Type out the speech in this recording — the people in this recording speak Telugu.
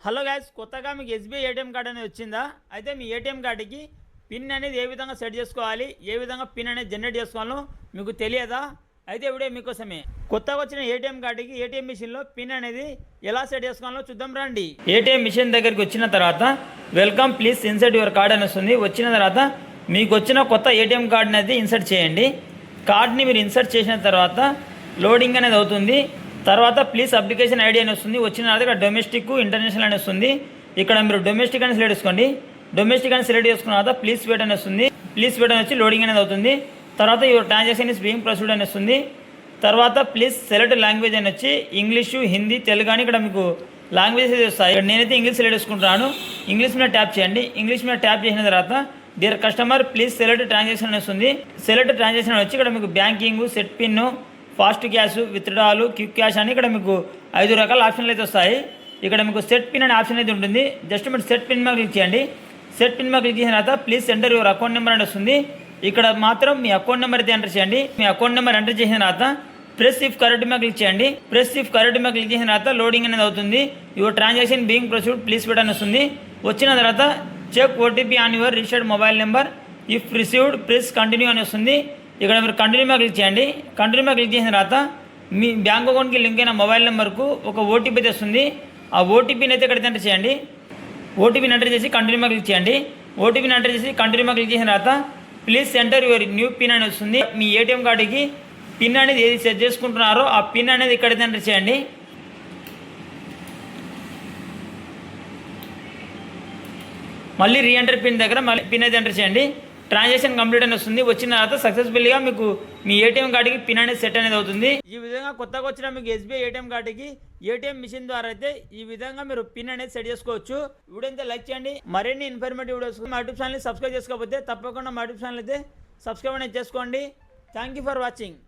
హలో గైస్, కొత్తగా మీకు ఎస్బీఐ ఏటీఎం కార్డు అనేది వచ్చిందా? అయితే మీ ఏటీఎం కార్డుకి పిన్ అనేది ఏ విధంగా సెట్ చేసుకోవాలి, ఏ విధంగా పిన్ అనేది జనరేట్ చేసుకోవాలో మీకు తెలియదా? అయితే వీడియో మీకోసమే. కొత్తగా వచ్చిన ఏటీఎం కార్డుకి ఏటీఎం మిషన్లో పిన్ అనేది ఎలా సెట్ చేసుకోవాలో చూద్దాం రండి. ఏటీఎం మిషన్ దగ్గరికి వచ్చిన తర్వాత welcome please insert your card అని వస్తుంది. వచ్చిన తర్వాత మీకు వచ్చిన కొత్త ఏటీఎం కార్డు అనేది ఇన్సర్ట్ చేయండి. కార్డ్ని మీరు ఇన్సర్ట్ చేసిన తర్వాత లోడింగ్ అనేది అవుతుంది. తర్వాత ప్లీజ్ అప్లికేషన్ ఐడి అని వస్తుంది. వచ్చిన తర్వాత ఇక్కడ డొమెస్టిక్ ఇంటర్నేషనల్ అని వస్తుంది. ఇక్కడ మీరు డొమెస్టిక్ అని సెలెక్ట్ చేసుకోండి. డొమెస్టిక్ అని సెలెక్ట్ చేసుకున్న తర్వాత ప్లీజ్ వెయిట్ అని వస్తుంది. ప్లీజ్ వెయిట్ అని వచ్చి లోడింగ్ అనేది అవుతుంది. తర్వాత your transaction is being proceed అని వస్తుంది. తర్వాత ప్లీజ్ సెలెక్ట్ లాంగ్వేజ్ అని వచ్చి ఇంగ్లీషు, హిందీ, తెలుగు అని ఇక్కడ మీకు లాంగ్వేజెస్ వస్తాయి. ఇక్కడ నేనైతే ఇంగ్లీష్ సెలెక్ట్ చేసుకుంటున్నాను. ఇంగ్లీష్ మీద ట్యాప్ చేయండి. ఇంగ్లీష్ మీద ట్యాప్ చేసిన తర్వాత dear customer please select transaction అని వస్తుంది. సెలెక్ట్ ట్రాన్సాక్షన్ వచ్చి ఇక్కడ మీకు banking, set pin, fast cash, withdrawal, quick cash అని ఇక్కడ మీకు 5 రకాల ఆప్షన్లు అయితే వస్తాయి. ఇక్కడ మీకు సెట్ పిన్ అనే ఆప్షన్ అయితే ఉంటుంది. జస్ట్ మీరు సెట్ పిన్ మీద క్లిక్ చేయండి. సెట్ పిన్ మీద క్లిక్ చేసిన తర్వాత please enter your account number అని వస్తుంది. ఇక్కడ మాత్రం మీ అకౌంట్ నెంబర్ అయితే ఎంటర్ చేయండి. మీ అకౌంట్ నెంబర్ ఎంటర్ చేసిన తర్వాత ప్రెస్ ఇఫ్ కరెక్ట్ మీద క్లిక్ చేయండి. ప్రెస్ ఇఫ్ కరెక్ట్ మీద క్లిక్ చేసిన తర్వాత లోడింగ్ అనేది అవుతుంది. Your transaction being proceed please wait అని వస్తుంది. వచ్చిన తర్వాత check OTP on your registered mobile number if received press continue అని వస్తుంది. ఇక్కడ మీరు కంటిన్యూ మీద క్లిక్ చేయండి. కంటిన్యూ మీద క్లిక్ చేసిన తర్వాత మీ బ్యాంక్ అకౌంట్కి లింక్ అయిన మొబైల్ నెంబర్కు ఒక ఓటీపీ అయితే వస్తుంది. ఆ ఓటీపీని అయితే ఇక్కడ ఎంటర్ చేయండి. ఓటీపీని ఎంటర్ చేసి కంటిన్యూ మీద క్లిక్ చేయండి. ఓటీపీని ఎంటర్ చేసి కంటిన్యూ మీద క్లిక్ చేసిన తర్వాత please enter your new pin అని వస్తుంది. మీ ఏటీఎం కార్డుకి పిన్ అనేది ఏది సెట్ చేసుకుంటున్నారో ఆ పిన్ అనేది ఇక్కడ ఎంటర్ చేయండి. మళ్ళీ రీఎంటర్ పిన్ దగ్గర మళ్ళీ పిన్ అయితే ఎంటర్ చేయండి. ట్రాన్సాక్షన్ కంప్లీట్ అని వస్తుంది. వచ్చిన తర్వాత సక్సెస్ఫుల్గా మీకు మీ ఏటీఎం కార్డుకి పిన్ అనేది సెట్ అనేది అవుతుంది. ఈ విధంగా కొత్తగా వచ్చిన మీకు ఎస్బీఐ ఏటీఎం కార్డుకి ఏటీఎం మిషన్ ద్వారా అయితే ఈ విధంగా మీరు పిన్ అనేది సెట్ చేసుకోవచ్చు. వీడియో అయితే లైక్ చేయండి. మరిన్ని ఇన్ఫర్మేటివ్ వీడియోస్ మా యూట్యూబ్ ఛానల్ని సబ్స్క్రైబ్ చేసుకోకపోతే తప్పకుండా మా యూట్యూబ్ ఛానల్ అయితే సబ్స్క్రైబ్ అనేది చేసుకోండి. Thank you for watching.